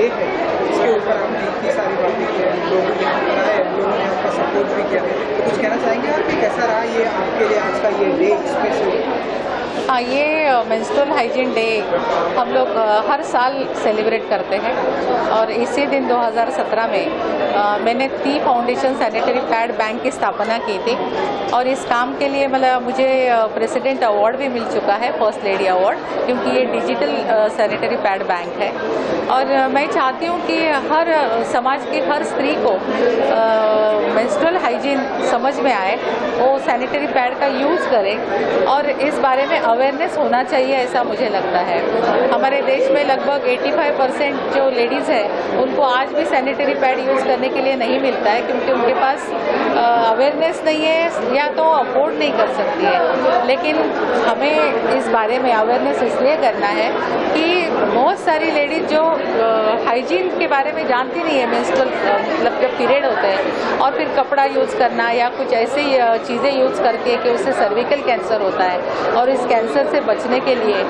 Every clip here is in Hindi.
डे है, इसके ऊपर आपने इतनी सारी बातें की, लोग यहाँ पर आए, लोगों ने आपका सपोर्ट भी किया, तो कुछ कहना चाहेंगे आप कि कैसा रहा ये आपके लिए आज का ये डे स्पेशल? हाँ, ये मेंस्ट्रुअल हाइजीन डे हम लोग हर साल सेलिब्रेट करते हैं और इसी दिन 2017 में मैंने T foundation sanitary pad bank की स्थापना की थी और इस काम के लिए मतलब मुझे प्रेसिडेंट अवार्ड भी मिल चुका है, फर्स्ट लेडी अवार्ड, क्योंकि ये डिजिटल सैनिटरी पैड बैंक है। और मैं चाहती हूँ कि हर समाज की हर स्त्री को मेंस्ट्रुअल हाइजीन समझ में आए, वो सैनिटरी पैड का यूज़ करें और इस बारे में अवेयरनेस होना चाहिए, ऐसा मुझे लगता है। हमारे देश में लगभग 85% जो लेडीज़ है उनको आज भी सैनिटरी पैड यूज़ करने के लिए नहीं मिलता है, क्योंकि उनके पास अवेयरनेस नहीं है या तो अफोर्ड नहीं कर सकती है। लेकिन हमें इस बारे में अवेयरनेस इसलिए करना है कि बहुत सारी लेडीज़ जो हाइजीन के बारे में जानती नहीं है, मेंस्ट्रुअल मतलब जब पीरियड होते हैं और फिर कपड़ा यूज़ करना या कुछ ऐसी चीज़ें यूज़ करके कि उससे सर्विकल कैंसर होता है और इस कैंसर से बचने के लिए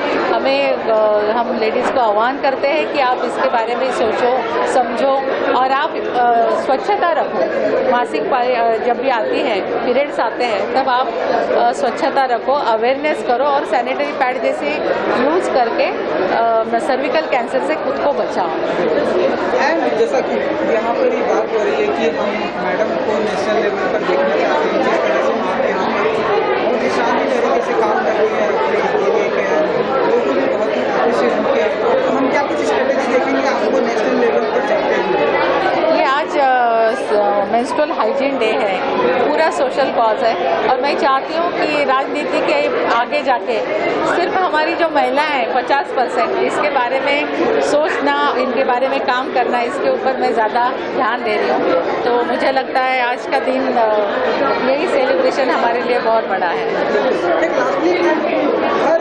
हम लेडीज़ को आह्वान करते हैं कि आप इसके बारे में सोचो, समझो और आप स्वच्छता रखो। मासिक जब भी आती है, पीरियड्स आते हैं, तब आप स्वच्छता रखो, अवेयरनेस करो और सैनिटरी पैड जैसे यूज़ करके सर्विकल कैंसर से खुद को बचाओ। एंड जैसा कि यहाँ पर ही बात हो रही है कि हम मैडम को नेशनल लेवल पर देखना चाहते हैं, जिस तरह से आप यहाँ पर बहुत ही शांति तरीके से काम कर रही है, अपने एरिया के लोगों ने बहुत ही अप्रिशिएट किया, तो हम क्या कुछ स्ट्रेटेजी देखेंगे आपको नेशनल लेवल पर जाते हुए? ये आज मेंस्ट्रुअल हाइजीन डे है, पूरा सोशल कॉज है और मैं चाहती हूँ कि राजनीति के आगे जाके सिर्फ हमारी जो महिलाएं हैं 50% इसके बारे में सोचना, इनके बारे में काम करना, इसके ऊपर मैं ज़्यादा ध्यान दे रही हूँ। तो मुझे लगता है आज का दिन यही सेलिब्रेशन हमारे लिए बहुत बड़ा है। हर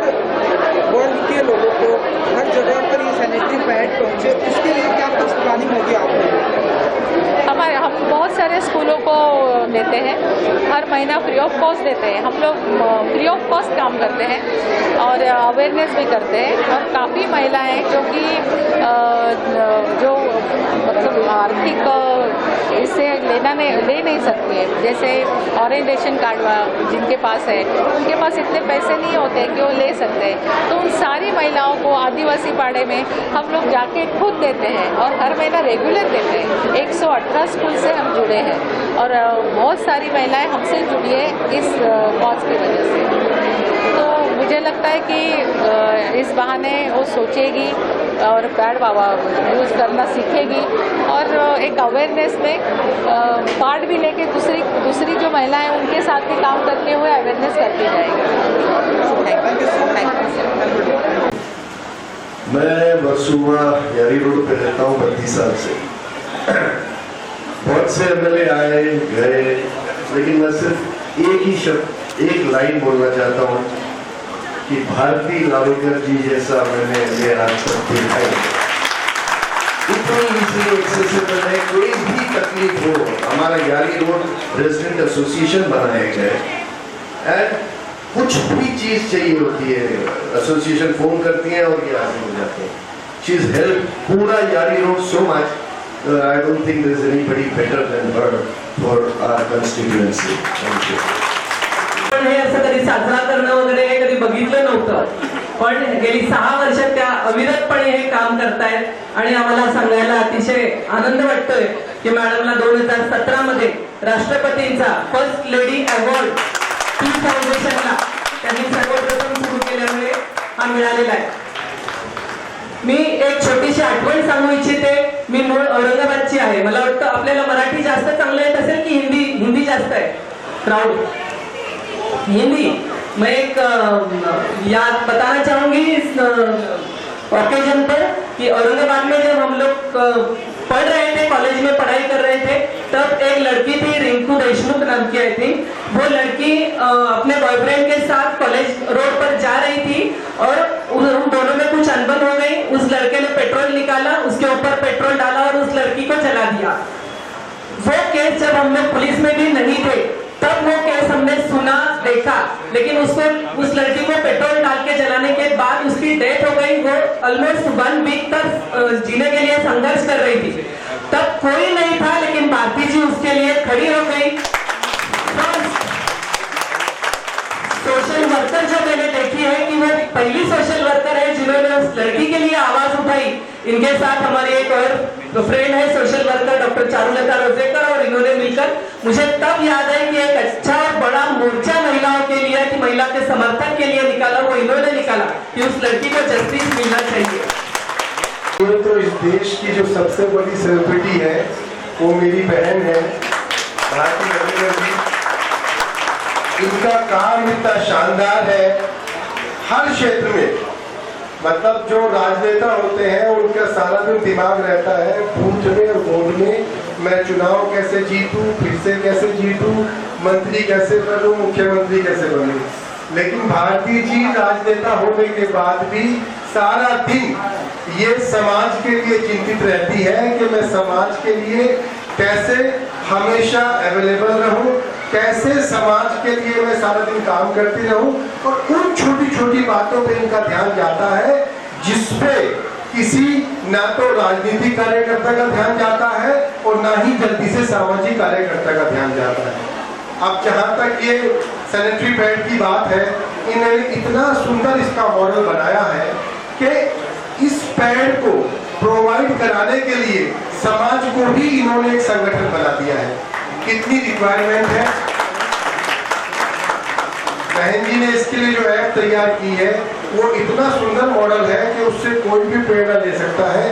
वर्ल्ड के लोगों को हर जगह पर ये सैनिटरी पैड पहुँचे, उसके लिए क्या कुछ प्लानिंग होगी आपको? हम बहुत सारे स्कूलों को लेते हैं, हर महीना फ्री ऑफ कॉस्ट देते हैं। हम लोग फ्री ऑफ कॉस्ट काम करते हैं और अवेयरनेस भी करते हैं और काफ़ी महिलाएं जो कि जो मतलब आर्थिक इससे ले नहीं सकती है, जैसे ऑरेंज रेशन कार्ड जिनके पास है उनके पास इतने पैसे नहीं होते कि वो ले सकते हैं, तो उन सारी महिलाओं को आदिवासी पाड़े में हम लोग जाके खुद देते हैं और हर महीना रेगुलर देते हैं। 118 स्कूल से हम जुड़े हैं और बहुत सारी महिलाएं हमसे जुड़ी है इस कॉज की वजह से। तो मुझे लगता है कि इस बहाने वो सोचेगी और पैड यूज़ करना सीखेगी और एक अवेयरनेस में पार्ट भी लेके दूसरी जो महिलाएं उनके साथ भी काम करते हुए अवेयरनेस करती जाएगी। मैं वर्सुआ यारी रोड पे रहता हूँ 32 साल से। बहुत से एमएलए आए गए, लेकिन मैं सिर्फ एक ही शब्द, एक लाइन बोलना चाहता हूँ कि भारती लावेकर जी जैसा मैंने ये आज तक देखा है। इतनी इजीली एक्सेसिबल है, कोई भी तकलीफ हो, हमारा यारी रोड रेजिडेंट एसोसिएशन बनाया गया है एंड कुछ भी चीज चाहिए होती है एसोसिएशन फोन करती है और ये हाजिर हो जाते हैं। शी इज हेल्प पूरा यारी road so much, I don't think there is anybody better than her for our constituency. Thank you. पण हे असं कधी साजरा करणं वगैरे हे कधी बघितलं नव्हतं, पण गेली 6 वर्ष त्या अविरतपणे हे काम करतायत आणि आम्हाला सांगायला अतिशय आनंद वाटतोय की मॅडमला 2017 मध्ये राष्ट्रपतींचा फर्स्ट लेडी अवॉर्ड टी फाउंडेशनला त्यांनी सर्वप्रथम सुरू केल्यामुळे हा मिळालेला आहे। मी एक छोटीशी आठवण सांगू इच्छिते। मी मूळ औरंगाबादची आहे। मला वाटतं आपल्याला मराठी जास्त चांगलं येत असेल की हिंदी जास्त है? प्राउड हिंदी। मैं एक याद बताना चाहूंगी इस ओकेजन पर कि औरंगाबाद में जब हम लोग पढ़ रहे थे, कॉलेज में पढ़ाई कर रहे थे, तब एक लड़की थी रिंकू देशमुख नाम की आई थी। वो लड़की अपने बॉयफ्रेंड के साथ कॉलेज रोड पर जा रही थी और उन दोनों में कुछ अनबन हो गई। उस लड़के ने पेट्रोल निकाला, उसके ऊपर पेट्रोल डाला और उस लड़की को जला दिया। वो केस जब हम लोग पुलिस में भी नहीं थे तब वो केस हमने सुना देखा, लेकिन उस लड़की को पेट्रोल डाल के जलाने के बाद उसकी डेथ हो गई। वो ऑलमोस्ट 1 वीक तक जीने के लिए संघर्ष कर रही थी। तब कोई नहीं था, लेकिन भारती जी उसके लिए खड़ी हो गई। सोशल वर्कर जो मैंने देखी है कि वो पहली सोशल वर्कर है जिन्होंने उस लड़की के लिए आवाज उठाई। इनके साथ हमारे एक और फ्रेंड है सोशल वर्कर डॉक्टर चारुलता रोजेकर, और इन्होंने मिलकर मुझे तब याद है कि एक अच्छा और बड़ा मोर्चा महिलाओं के लिए, कि महिला के समर्थन के लिए निकाला, वो इन्होंने निकाला कि उस लड़की को जस्टिस मिलना चाहिए। ये तो इस देश की जो सबसे बड़ी सेलिब्रिटी है वो मेरी बहन है भारती लावेकर जी। इनका काम इतना शानदार है हर क्षेत्र में, मतलब जो राजनेता होते हैं उनका सारा दिन दिमाग रहता है बूथ में और बोर्ड में, मैं चुनाव कैसे जीतूं, फिर से कैसे जीतूं, मंत्री कैसे बनूं, मुख्यमंत्री कैसे बनूं। लेकिन भारती जी राजनेता होने के बाद भी सारा दिन ये समाज के लिए चिंतित रहती है कि मैं समाज के लिए कैसे हमेशा अवेलेबल रहूं, कैसे समाज के लिए मैं सारा दिन काम करती रहूं। और उन छोटी छोटी बातों पे इनका ध्यान जाता है जिसपे किसी ना तो राजनीतिक कार्यकर्ता का ध्यान जाता है और ना ही जल्दी से सामाजिक कार्यकर्ता का ध्यान जाता है। अब जहां तक ये सैनिटरी पैड की बात है, इन्होंने इतना सुंदर इसका मॉडल बनाया है कि इस पैड को प्रोवाइड कराने के लिए समाज को भी इन्होंने एक संगठन बना दिया है। कितनी रिक्वायरमेंट है, बहन जी ने इसके लिए जो ऐप तैयार की है वो इतना सुंदर मॉडल है कि उससे कोई भी प्रेरणा ले सकता है।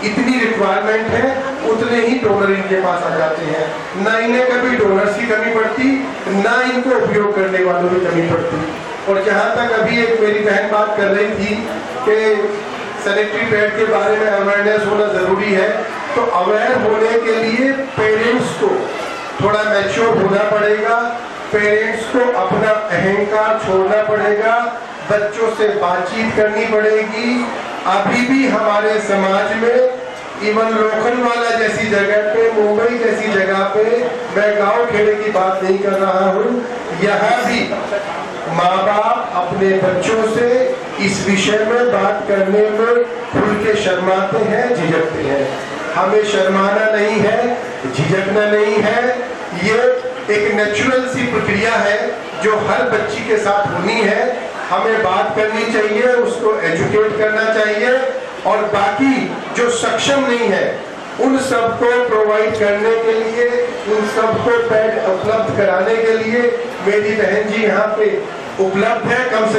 इतनी रिक्वायरमेंट है उतने ही डोनर इनके पास आ जाते हैं, ना इन्हें कभी डोनर्स की कमी पड़ती, ना इनको उपयोग करने वालों की कमी पड़ती। और जहाँ तक अभी एक मेरी बहन बात कर रही थी कि सैनिटरी पैड के बारे में अवेयरनेस होना जरूरी है, तो अवेयर होने के लिए पेरेंट्स को थोड़ा मैच्योर होना पड़ेगा, पेरेंट्स को अपना अहंकार छोड़ना पड़ेगा, बच्चों से बातचीत करनी पड़ेगी। अभी भी हमारे समाज में इवन लोखंडवाला जैसी जगह पे, मुंबई जैसी जगह पे, मैं गांव खेड़े की बात नहीं कर रहा हूँ, यहाँ भी माँ बाप अपने बच्चों से इस विषय में बात करने में खुल के शर्माते हैं, झिझकते हैं। हमें शर्माना नहीं है, झिझकना नहीं है, ये एक नेचुरल सी प्रक्रिया है जो हर बच्ची के साथ होनी है। हमें बात करनी चाहिए, उसको एजुकेट करना चाहिए, और बाकी जो सक्षम नहीं है उन सबको प्रोवाइड करने के लिए, उन सबको पैड उपलब्ध कराने के लिए मेरी बहन जी यहाँ पे उपलब्ध है। कम से कम